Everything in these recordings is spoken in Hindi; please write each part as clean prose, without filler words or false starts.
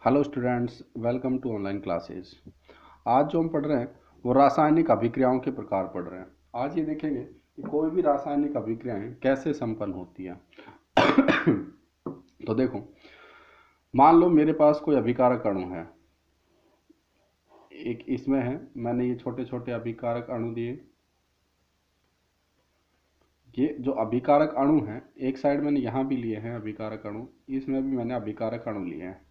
Hello students, welcome to online classes. आज जो हम पढ़ रहे हैं वो रासायनिक अभिक्रियाओं के प्रकार पढ़ रहे हैं। आज ये देखेंगे कि कोई भी रासायनिक अभिक्रियाएं कैसे संपन्न होती हैं। तो देखो, मान लो मेरे पास कोई अभिकारक अणु है। एक इसमें है, मैंने ये छोटे छोटे अभिकारक अणु दिए। ये जो अभिकारक अणु हैं, एक साइड मैंने यहाँ भी लिए हैं अभिकारक अणु, इसमें भी मैंने अभिकारक अणु लिए हैं।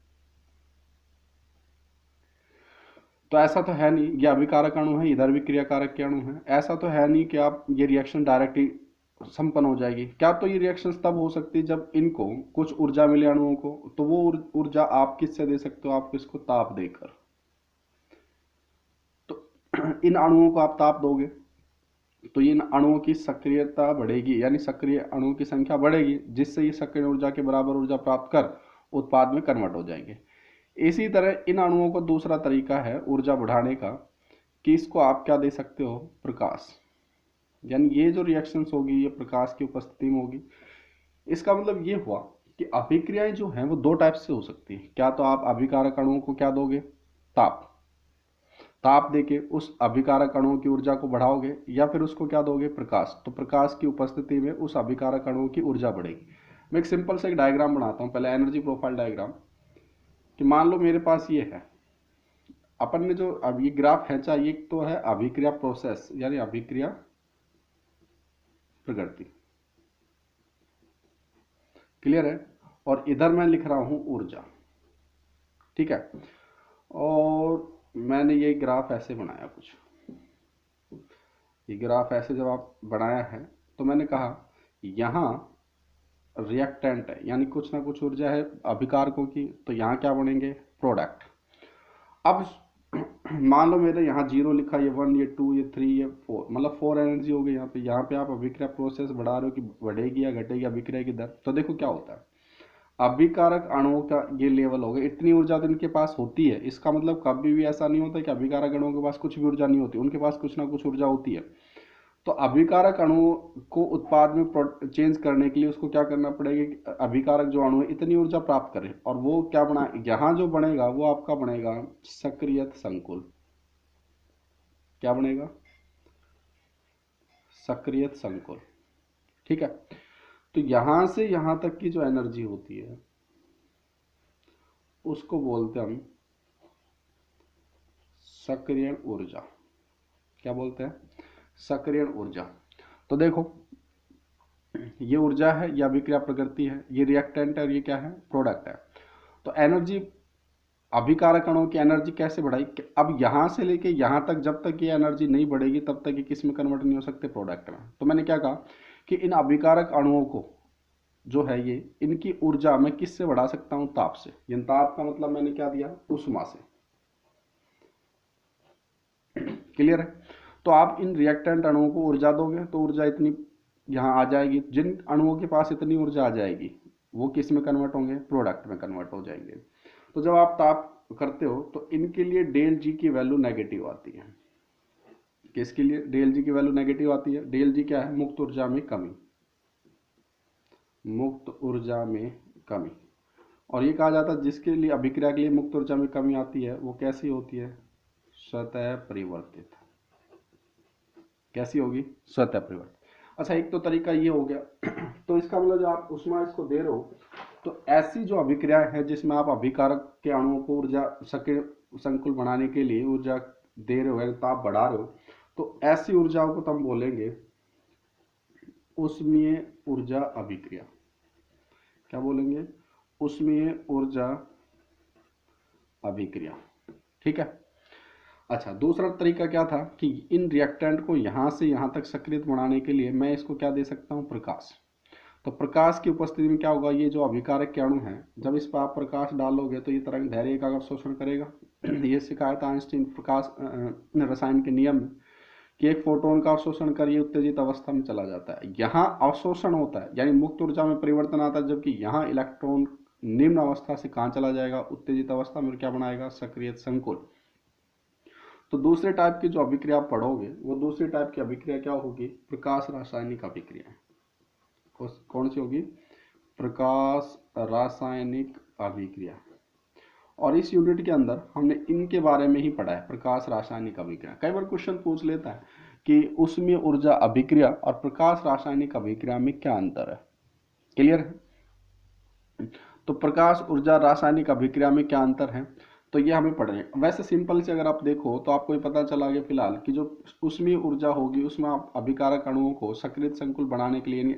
तो ऐसा तो है नहीं ये अभिकारक अणु है, इधर भी क्रियाकारक के अणु है। ऐसा तो है नहीं कि आप ये रिएक्शन डायरेक्टली संपन्न हो जाएगी। क्या तो ये रिएक्शन तब हो सकती है जब इनको कुछ ऊर्जा मिले अणुओं को। तो वो ऊर्जा आप किससे दे सकते हो? आप किसको? ताप देकर। तो इन अणुओं को आप ताप दोगे तो इन अणुओं की सक्रियता बढ़ेगी, यानी सक्रिय अणुओं की संख्या बढ़ेगी, जिससे ये सक्रिय ऊर्जा के बराबर ऊर्जा प्राप्त कर उत्पाद में कन्वर्ट हो जाएंगे। इसी तरह इन अणुओं को दूसरा तरीका है ऊर्जा बढ़ाने का कि इसको आप क्या दे सकते हो? प्रकाश। यानी ये जो रिएक्शंस होगी ये प्रकाश की उपस्थिति में होगी। इसका मतलब ये हुआ कि अभिक्रियाएं जो हैं वो दो टाइप से हो सकती हैं। क्या तो आप अभिकारक अणुओं को क्या दोगे? ताप। ताप देके उस अभिकारक अणुओं की ऊर्जा को बढ़ाओगे, या फिर उसको क्या दोगे? प्रकाश। तो प्रकाश की उपस्थिति में उस अभिकारक अणुओं की ऊर्जा बढ़ेगी। मैं एक सिंपल से एक डायग्राम बनाता हूं, पहले एनर्जी प्रोफाइल डायग्राम। कि मान लो मेरे पास ये है, अपन ने जो अब ये ग्राफ खींचा, ये तो है अभिक्रिया प्रोसेस यानी अभिक्रिया प्रगति। क्लियर है? और इधर मैं लिख रहा हूं ऊर्जा। ठीक है। और मैंने ये ग्राफ ऐसे बनाया, कुछ ये ग्राफ ऐसे जब आप बनाया है तो मैंने कहा यहां रिएक्टेंट है, यानी कुछ ना कुछ ऊर्जा है अभिकारकों की, तो यहां क्या बनेंगे? प्रोडक्ट। अब मान लो मेरे यहाँ 0 लिखा, ये 1, ये 2, ये 3, ये 4, मतलब 4 एनर्जी हो गई यहाँ पे आप अभिक्रिया प्रोसेस बढ़ा रहे हो कि बढ़ेगी या घटेगी अभिक्रिया की दर। तो देखो क्या होता है, अभिकारक अणुओं का ये लेवल हो गया, इतनी ऊर्जा तो इनके पास होती है। इसका मतलब कभी भी ऐसा नहीं होता कि अभिकारक अणुओं के पास कुछ भी ऊर्जा नहीं होती, उनके पास कुछ ना कुछ ऊर्जा होती है। तो अभिकारक अणुओं को उत्पाद में चेंज करने के लिए उसको क्या करना पड़ेगा कि अभिकारक जो अणु है इतनी ऊर्जा प्राप्त करे, और वो क्या बना, यहाँ जो बनेगा वो आपका बनेगा सक्रियत संकुल। क्या बनेगा? सक्रियत संकुल। ठीक है। तो यहां से यहां तक की जो एनर्जी होती है उसको बोलते हम सक्रियण ऊर्जा। क्या बोलते हैं? सक्रियण ऊर्जा। तो देखो, ये ऊर्जा है, ये अभिक्रिया प्रकृति है, ये रिएक्टेंट है और ये क्या है? प्रोडक्ट है। तो एनर्जी, अभिकारक अणुओं की एनर्जी कैसे बढ़ाई? अब यहां से लेके यहां तक जब तक ये एनर्जी नहीं बढ़ेगी तब तक ये किस में कन्वर्ट नहीं हो सकते? प्रोडक्ट में। तो मैंने क्या कहा कि इन अभिकारक अणुओं को जो है ये, इनकी ऊर्जा मैं किससे बढ़ा सकता हूं? ताप से। यानी ताप का मतलब मैंने क्या दिया? उष्मा से। क्लियर है? तो आप इन रिएक्टेंट अणुओं को ऊर्जा दोगे तो ऊर्जा इतनी यहां आ जाएगी। जिन अणुओं के पास इतनी ऊर्जा आ जाएगी वो किस में कन्वर्ट होंगे? प्रोडक्ट में कन्वर्ट हो जाएंगे। तो जब आप ताप करते हो तो इनके लिए डेल जी की वैल्यू नेगेटिव आती है। किसके लिए डेल जी की वैल्यू नेगेटिव आती है? डेल जी क्या है? मुक्त ऊर्जा में कमी। मुक्त ऊर्जा में कमी। और ये कहा जाता है जिसके लिए अभिक्रिया के लिए मुक्त ऊर्जा में कमी आती है वो कैसी होती है? स्वतः परिवर्तित। कैसी होगी? स्वतः परिवर्तित। अच्छा, एक तो तरीका ये हो गया। तो इसका मतलब जो आप उष्मा इसको दे रहे हो, तो ऐसी जो अभिक्रिया है जिसमें आप अभिकारक के अणुओं को ऊर्जा सक्रिय संकुल बनाने के लिए ऊर्जा दे रहे हो, यानी ताप बढ़ा रहे हो, तो ऐसी ऊर्जाओं को हम बोलेंगे उष्मीय ऊर्जा अभिक्रिया। क्या बोलेंगे? उष्मीय ऊर्जा अभिक्रिया। ठीक है। अच्छा, दूसरा तरीका क्या था कि इन रिएक्टेंट को यहां से यहां तक सक्रिय बनाने के लिए मैं इसको क्या दे सकता हूं? प्रकाश। तो प्रकाश की उपस्थिति में क्या होगा? ये जो अभिकारक के अणु हैं, जब इस पर आप प्रकाश डालोगे तो ये तरंग धैर्य का अवशोषण करेगा। ये सिखाया था आइंस्टीन प्रकाश रसायन के नियम में कि एक फोटोन का अवशोषण कर ये उत्तेजित अवस्था में चला जाता है। यहाँ अवशोषण होता है यानी मुक्त ऊर्जा में परिवर्तन आता है, जबकि यहाँ इलेक्ट्रॉन निम्न अवस्था से कहाँ चला जाएगा? उत्तेजित अवस्था में। क्या बनाएगा? सक्रियत संकुल। तो दूसरे टाइप की जो अभिक्रिया आप पढ़ोगे वो दूसरी टाइप की अभिक्रिया क्या होगी? प्रकाश रासायनिक अभिक्रिया। कौन सी होगी? प्रकाश रासायनिक अभिक्रिया। और इस यूनिट के अंदर हमने इनके बारे में ही पढ़ा है, प्रकाश रासायनिक अभिक्रिया। कई बार क्वेश्चन पूछ लेता है कि ऊष्मीय ऊर्जा अभिक्रिया और प्रकाश रासायनिक अभिक्रिया में क्या अंतर है। क्लियर है? तो प्रकाश ऊर्जा रासायनिक अभिक्रिया में क्या अंतर है, तो ये हमें पढ़े। वैसे सिंपल से अगर आप देखो तो आपको ये पता चला कि फिलहाल कि जो ऊष्मीय ऊर्जा होगी उसमें आप अभिकारक अणुओं को सक्रिय संकुल बनाने के लिए,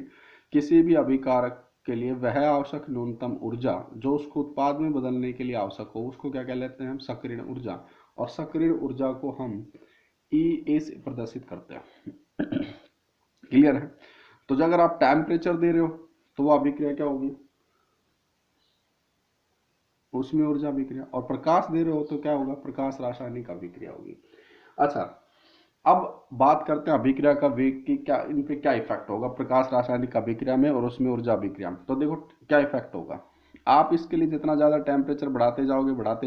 किसी भी अभिकारक के लिए वह आवश्यक न्यूनतम ऊर्जा जो उसको उत्पाद में बदलने के लिए आवश्यक हो उसको क्या कह लेते हैं हम, सक्रिय ऊर्जा। और सक्रिय ऊर्जा को हम E से प्रदर्शित करते हैं। क्लियर है? तो अगर आप टेम्परेचर दे रहे हो तो वो अभिक्रिया क्या होगी, ऊष्मीय ऊर्जा अभिक्रिया। और प्रकाश दे रहे हो तो क्या होगा, प्रकाश रासायनिक अभिक्रिया होगी। अच्छा, अब बात करते हैं अभिक्रिया का वेग की, क्या इन पे क्या इफेक्ट होगा प्रकाश रासायनिक अभिक्रिया में और ऊष्मीय ऊर्जा अभिक्रिया में। तो देखो क्या इफेक्ट होगा, आप इसके लिए जितना ज्यादा टेम्परेचर बढ़ाते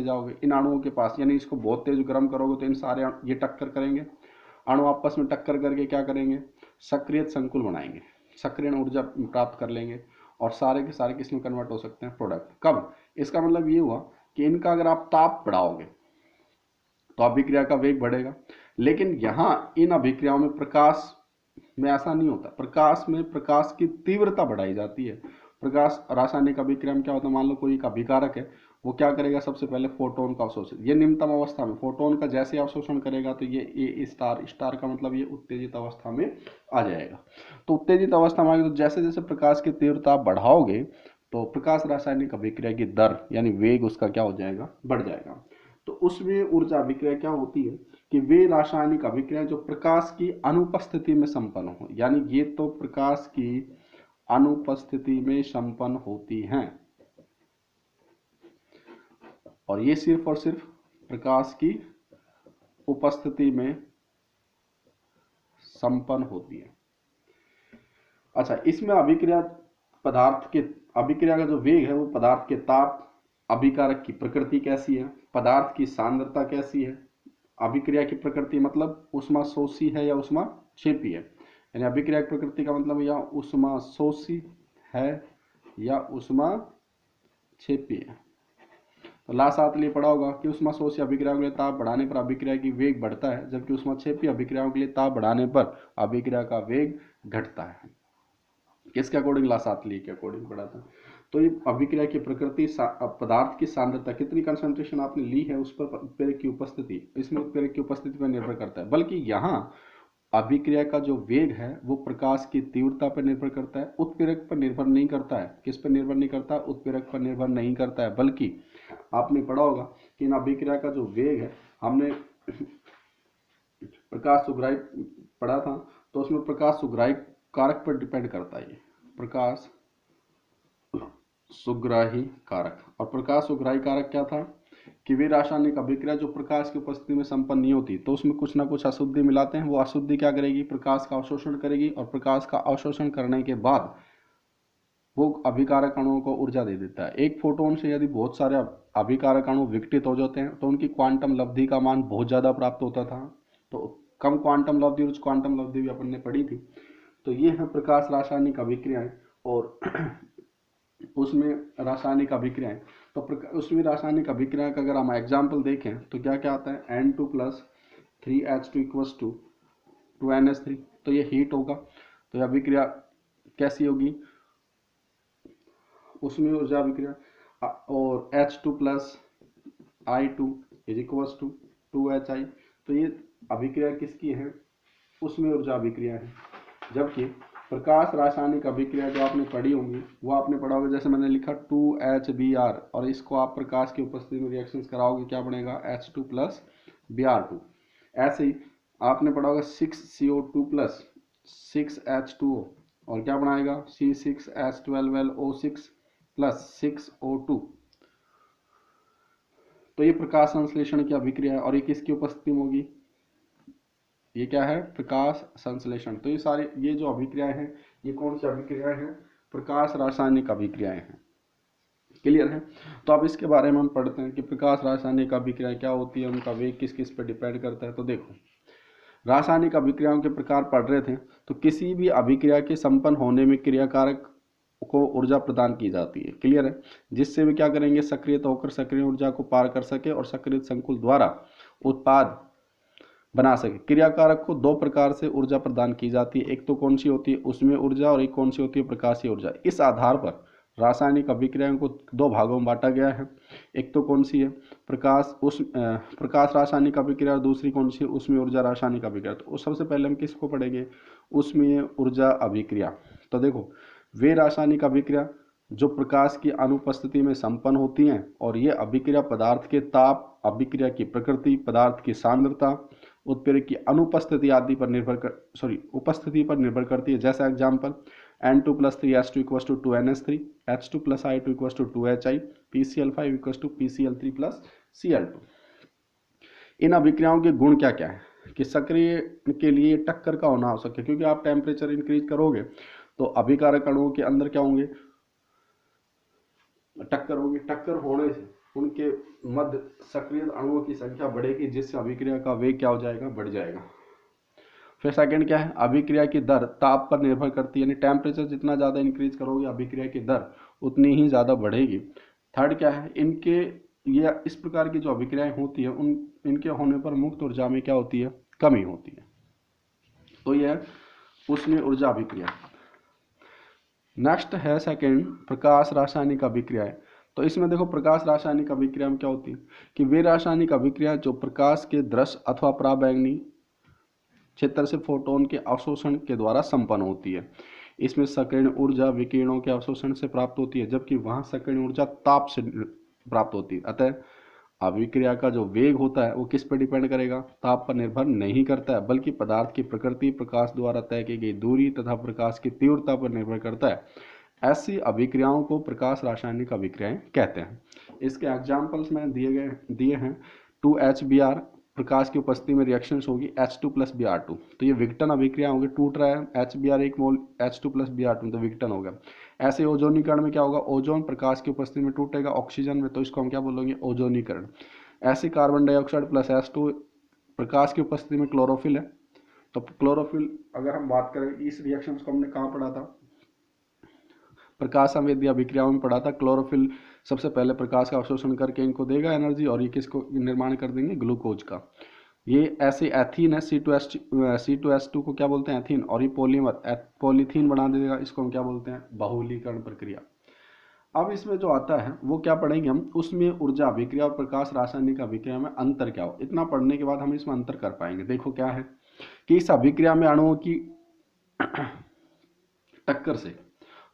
जाओगे इन अणुओं के पास, यानी इसको बहुत तेज गर्म करोगे तो इन सारे ये टक्कर करेंगे, अणु आपस में टक्कर करके क्या करेंगे, सक्रिय संकुल बनाएंगे, सक्रिय ऊर्जा प्राप्त कर लेंगे और सारे के सारे किसमें कन्वर्ट हो सकते हैं, प्रोडक्ट। कब, इसका मतलब ये हुआ कि इनका अगर आप ताप बढ़ाओगे तो अभिक्रिया का वेग बढ़ेगा। लेकिन यहां इन अभिक्रियाओं में प्रकाश में ऐसा नहीं होता, प्रकाश में प्रकाश की तीव्रता बढ़ाई जाती है। प्रकाश रासायनिक अभिक्रिया में क्या होता है, मान लो कोई एक अभिकारक है, वो क्या करेगा, सबसे पहले फोटोन का अवशोषण, ये निम्नतम अवस्था में फोटोन का जैसे अवशोषण करेगा तो ये स्टार का मतलब ये उत्तेजित अवस्था में आ जाएगा। तो उत्तेजित अवस्था में आएगा तो जैसे जैसे प्रकाश की तीव्रता बढ़ाओगे तो प्रकाश रासायनिक अभिक्रिया की दर यानी वेग उसका क्या हो जाएगा, बढ़ जाएगा। तो उसमें ऊर्जा अभिक्रिया क्या होती है कि वे रासायनिक अभिक्रिया जो प्रकाश की अनुपस्थिति में संपन्न हो, यानी ये तो प्रकाश की अनुपस्थिति में संपन्न होती हैं और ये सिर्फ और सिर्फ प्रकाश की उपस्थिति में संपन्न होती है। अच्छा, इसमें अभिक्रिया पदार्थ के अभिक्रिया का जो वेग है वो पदार्थ के ताप, अभिकारक की प्रकृति कैसी है, पदार्थ की सांद्रता कैसी है, अभिक्रिया की प्रकृति मतलब ऊष्मा शोषी है या ऊष्मा क्षेपी है, यानी अभिक्रिया की प्रकृति का मतलब या ऊष्मा शोषी है या ऊष्मा क्षेपी है। तो लास्ट आते लिए पढ़ा होगा कि ऊष्मा शोषी अभिक्रियाओं के लिए ताप बढ़ाने पर अभिक्रिया की वेग बढ़ता है, जबकि ऊष्मा क्षेपी अभिक्रियाओं के लिए ताप बढ़ाने पर अभिक्रिया का वेग घटता है। किसके अकॉर्डिंग, लास्ट आते लिए के अकॉर्डिंग पढ़ा था। तो ये अभिक्रिया की प्रकृति, पदार्थ की सांद्रता, कितनी कंसंट्रेशन आपने ली है उस पर उत्प्रेरक की उपस्थिति, इसमें उत्प्रेरक की उपस्थिति पर निर्भर करता है। बल्कि यहाँ अभिक्रिया का जो वेग है वो प्रकाश की तीव्रता पर निर्भर करता है, उत्प्रेरक पर निर्भर नहीं करता है। किस पर निर्भर नहीं करता, उत्प्रेरक पर निर्भर नहीं करता है। बल्कि आपने पढ़ा होगा कि इन अभिक्रिया का जो वेग है, हमने प्रकाश सुग्राही पढ़ा था, तो उसमें प्रकाश सुग्राही कारक पर डिपेंड करता है, प्रकाश सुग्राही कारक। और प्रकाश सुग्राही कारक क्या था कि वे रासायनिक अभिक्रिया जो प्रकाश की उपस्थिति में संपन्न नहीं होती तो उसमें कुछ ना कुछ अशुद्धि मिलाते हैं, वो अशुद्धि क्या करेगी, प्रकाश का अवशोषण करेगी और प्रकाश का अवशोषण करने के बाद वो अभिकारक अणुओं को ऊर्जा दे देता है। एक फोटोन से यदि बहुत सारे अभिकारक अणु विघटित हो जाते हैं तो उनकी क्वांटम लब्धि का मान बहुत ज्यादा प्राप्त होता था। तो कम क्वांटम लब्धि, उच्च क्वांटम लब्धि भी अपन ने पढ़ी थी। तो ये है प्रकाश रासायनिक अभिक्रियाएं। और उसमें रासायनिक अभिक्रियाएं, तो उसमें रासायनिक अभिक्रिया का अगर हम एग्जाम्पल देखें तो क्या क्या आता है, N2 + 3H2 = 2NH3। तो ये हीट होगा, तो ये अभिक्रिया कैसी होगी, उसमें ऊर्जा अभिक्रिया। और H2 + I2 = 2HI। तो ये अभिक्रिया किसकी है, उसमें ऊर्जा अभिक्रिया है। जबकि प्रकाश रासायनिक अभिक्रिया जो आपने पढ़ी होंगी वो आपने पढ़ा होगा, जैसे मैंने लिखा 2HBr और इसको आप प्रकाश की उपस्थिति में रिएक्शंस कराओगे, क्या बनेगा, H2 + Br2। ऐसे ही आपने पढ़ा होगा 6CO2 + 6H2O और क्या बनाएगा, C6H12LO6 + 6O2। तो ये प्रकाश संश्लेषण की अभिक्रिया है और ये किसकी उपस्थिति में होगी, ये क्या है, प्रकाश संश्लेषण। तो ये सारे ये जो अभिक्रियाएं हैं ये कौन सी अभिक्रियाएं हैं, प्रकाश रासायनिक अभिक्रियाएं हैं। क्लियर है? तो अब इसके बारे में हम पढ़ते हैं कि प्रकाश रासायनिक अभिक्रियाएं क्या होती है, उनका वेग किस किस पर डिपेंड करता है। तो देखो, रासायनिक अभिक्रियाओं के प्रकार पढ़ रहे थे, तो किसी भी अभिक्रिया के संपन्न होने में क्रियाकारक को ऊर्जा प्रदान की जाती है। क्लियर है? जिससे वे क्या करेंगे, सक्रियत होकर सक्रिय ऊर्जा को पार कर सके और सक्रिय संकुल द्वारा उत्पाद बना सके। क्रियाकारक को दो प्रकार से ऊर्जा प्रदान की जाती है, एक तो कौन सी होती है उष्मीय ऊर्जा और एक कौन सी होती है प्रकाशीय ऊर्जा। इस आधार पर रासायनिक अभिक्रियाओं को दो भागों में बांटा गया है, एक तो कौन सी है प्रकाश रासायनिक अभिक्रिया और दूसरी कौन सी है उष्मीय ऊर्जा रासायनिक अभिक्रिया। तो सबसे पहले हम किसको पढ़ेंगे, उष्मीय ऊर्जा अभिक्रिया। तो देखो, वे रासायनिक अभिक्रिया जो प्रकाश की अनुपस्थिति में संपन्न होती हैं और ये अभिक्रिया पदार्थ के ताप, अभिक्रिया की प्रकृति, पदार्थ की सांद्रता, उत्प्रेरक की अनुपस्थिति आदि पर उपस्थिति पर निर्भर करती है। जैसा example N2 + 3H2 = 2NH3, H2 + I2 = 2HI, PCl5 = PCl3 + Cl2। इन अभिक्रियाओं के गुण क्या क्या है कि सक्रिय के लिए टक्कर का होना आवश्यक है, क्योंकि आप टेम्परेचर इंक्रीज करोगे तो अभिकारक अणुओं के अंदर क्या होंगे, टक्कर होगी। टक्कर होने से उनके मध्य सक्रिय अणुओं की संख्या बढ़ेगी, जिससे अभिक्रिया का वेग क्या हो जाएगा, बढ़ जाएगा। फिर सेकंड क्या है, अभिक्रिया की दर ताप पर निर्भर करती है, यानी टेम्परेचर जितना ज़्यादा इंक्रीज करोगे अभिक्रिया की दर उतनी ही ज़्यादा बढ़ेगी। थर्ड क्या है, ये इस प्रकार की जो अभिक्रियाएं होती है इनके होने पर मुक्त ऊर्जा में क्या होती है, कमी होती है। तो यह उष्मीय ऊर्जा अभिक्रिया। नेक्स्ट है सेकंड, प्रकाश रासायनिक अभिक्रियाएं। तो इसमें देखो, प्रकाश रासायनिक अभिक्रिया में क्या होती है कि वे रासायनिक अभिक्रिया जो प्रकाश के दृश्य अथवा पराबैंगनी क्षेत्र से फोटोन के अवशोषण के द्वारा संपन्न होती है। इसमें सक्रिय ऊर्जा विकिरणों के अवशोषण से प्राप्त होती है, जबकि वहां सक्रिय ऊर्जा ताप से प्राप्त होती है। अतः अभिक्रिया का जो वेग होता है वो किस पर डिपेंड करेगा, ताप पर निर्भर नहीं करता है, बल्कि पदार्थ की प्रकृति, प्रकाश द्वारा तय की गई दूरी तथा प्रकाश की तीव्रता पर निर्भर करता है। ऐसी अभिक्रियाओं को प्रकाश रासायनिक अभिक्रियाएं कहते हैं। इसके एग्जाम्पल्स मैंने दिए हैं 2HBr प्रकाश की उपस्थिति में रिएक्शंस होगी H2 + Br2, तो ये विघटन अभिक्रिया होगी। टूट रहा है HBr 1 मोल H2 + Br2, तो विघटन होगा। ऐसे ओजोनीकरण में क्या होगा, ओजोन प्रकाश की उपस्थिति में टूटेगा ऑक्सीजन में, तो इसको हम क्या बोलेंगे, ओजोनीकरण। ऐसे कार्बन डाइऑक्साइड + H2 प्रकाश की उपस्थिति में क्लोरोफिल है, तो क्लोरोफिल अगर हम बात करें इस रिएक्शन को हमने कहाँ पढ़ा था, प्रकाश संवेदी अभिक्रियाओं में पढ़ा था। क्लोरोफिल सबसे पहले प्रकाश का अवशोषण करके इनको देगा एनर्जी, और ये किसको निर्माण कर देंगे, ग्लूकोज का। ये ऐसे एथीन है, C2H2 को क्या बोलते हैं, एथीन, और ये पॉलीमर पॉलीथीन बना देगा, इसको हम क्या बोलते हैं, बहुलीकरण प्रक्रिया। अब इसमें जो आता है वो क्या पढ़ेंगे हम, उसमें ऊर्जा अभिक्रिया और प्रकाश रासायनिक अभिक्रिया में अंतर क्या हो। इतना पढ़ने के बाद हम इसमें अंतर कर पाएंगे। देखो क्या है कि इस अभिक्रिया में अणुओं की टक्कर से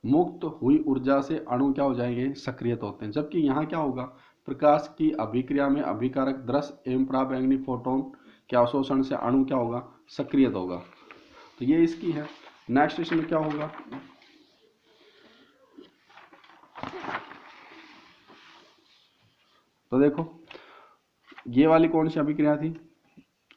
मुक्त हुई ऊर्जा से अणु क्या हो जाएंगे, सक्रियत होते हैं, जबकि यहाँ क्या होगा, प्रकाश की अभिक्रिया में अभिकारक दृश्य एवं पराबैंगनी फोटोन के अवशोषण से अणु क्या होगा, सक्रियत होगा। तो ये इसकी है। नेक्स्ट इसमें क्या होगा, तो देखो ये वाली कौन सी अभिक्रिया थी,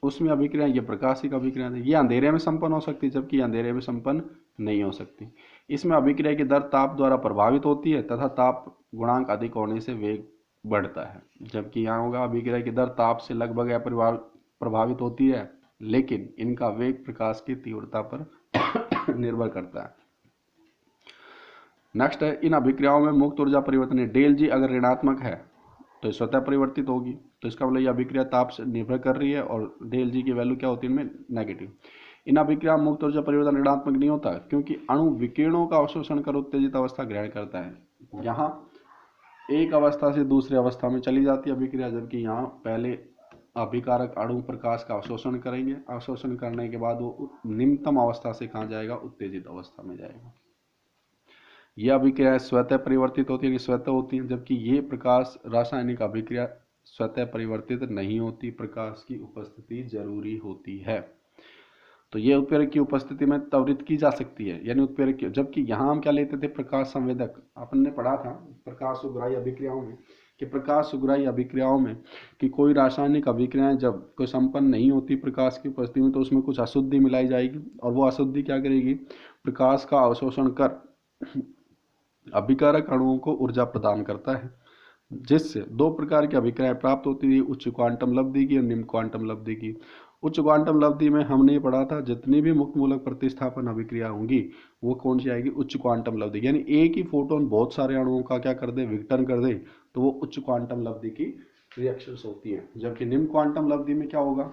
उसमें अभिक्रिया, ये प्रकाशिक अभिक्रिया थी। ये अंधेरे में संपन्न हो सकती है, जबकि अंधेरे में संपन्न नहीं हो सकती। इसमें अभिक्रिया की दर ताप द्वारा प्रभावित होती है तथा ताप गुणांक अधिक होने से वेग बढ़ता है, जबकि यहाँ होगा अभिक्रिया की दर ताप से लगभग प्रभावित होती है, लेकिन इनका वेग प्रकाश की तीव्रता पर निर्भर करता है। नेक्स्ट है, इन अभिक्रियाओं में मुक्त ऊर्जा परिवर्तन है। डेल जी अगर ऋणात्मक है तो स्वतः परिवर्तित होगी, तो इसका मतलब ये अभिक्रिया ताप से निर्भर कर रही है, और डेल जी की वैल्यू क्या होती है इनमें, नेगेटिव। इन अभिक्रिया मुक्त ऊर्जा परिवर्तन ऋणात्मक नहीं होता, क्योंकि अणु विकिरणों का अवशोषण कर उत्तेजित अवस्था ग्रहण करता है। यहाँ एक अवस्था से दूसरी अवस्था में चली जाती है अभिक्रिया, जबकि यहाँ पहले अभिकारक अणु प्रकाश का अवशोषण करेंगे, अवशोषण करने के बाद वो निम्नतम अवस्था से कहाँ जाएगा, उत्तेजित अवस्था में जाएगा। यह अभिक्रिया स्वतः परिवर्तित होती है, स्वतः होती है, जबकि ये प्रकाश रासायनिक अभिक्रिया स्वतः परिवर्तित नहीं होती, प्रकाश की उपस्थिति जरूरी होती है। तो ये उत्प्रेरक की उपस्थिति में त्वरित की जा सकती है, यानी उत्प्रेरक की, जबकि यहाँ हम क्या लेते थे, प्रकाश संवेदक। अपन ने पढ़ा था प्रकाश सुग्राही अभिक्रियाओं में कि प्रकाश सुग्राही अभिक्रियाओं में कि कोई रासायनिक अभिक्रियाएं जब कोई संपन्न नहीं होती प्रकाश की उपस्थिति में, तो उसमें कुछ अशुद्धि मिलाई जाएगी, और वो अशुद्धि क्या करेगी, प्रकाश का अवशोषण कर अभिकारक अणुओं को ऊर्जा प्रदान करता है, जिससे दो प्रकार की अभिक्रियाएं प्राप्त होती है, उच्च क्वांटम लब्धि की और निम्न क्वांटम लब्धि की। उच्च क्वांटम लब्धि में हमने ये पढ़ा था जितनी भी मुक्त मूलक प्रतिस्थापन अभिक्रिया होंगी वो कौन सी आएगी, उच्च क्वांटम लब्धि। यानी एक ही फोटोन बहुत सारे अणुओं का क्या कर दे, विघटन कर दे, तो वो उच्च क्वांटम लब्धि की रिएक्शंस होती है। जबकि निम्न क्वांटम लब्धि में क्या होगा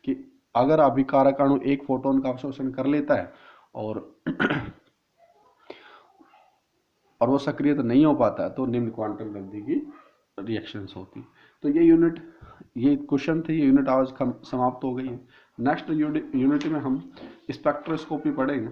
कि अगर अभिकारक अणु एक फोटोन का अवशोषण कर लेता है और वो सक्रिय तो नहीं हो पाता है, तो निम्न क्वांटम लब्धि की रिएक्शंस होती। तो ये क्वेश्चन थे, ये यूनिट आज समाप्त हो गई है। नेक्स्ट यूनिट में हम स्पेक्ट्रोस्कोपी पढ़ेंगे।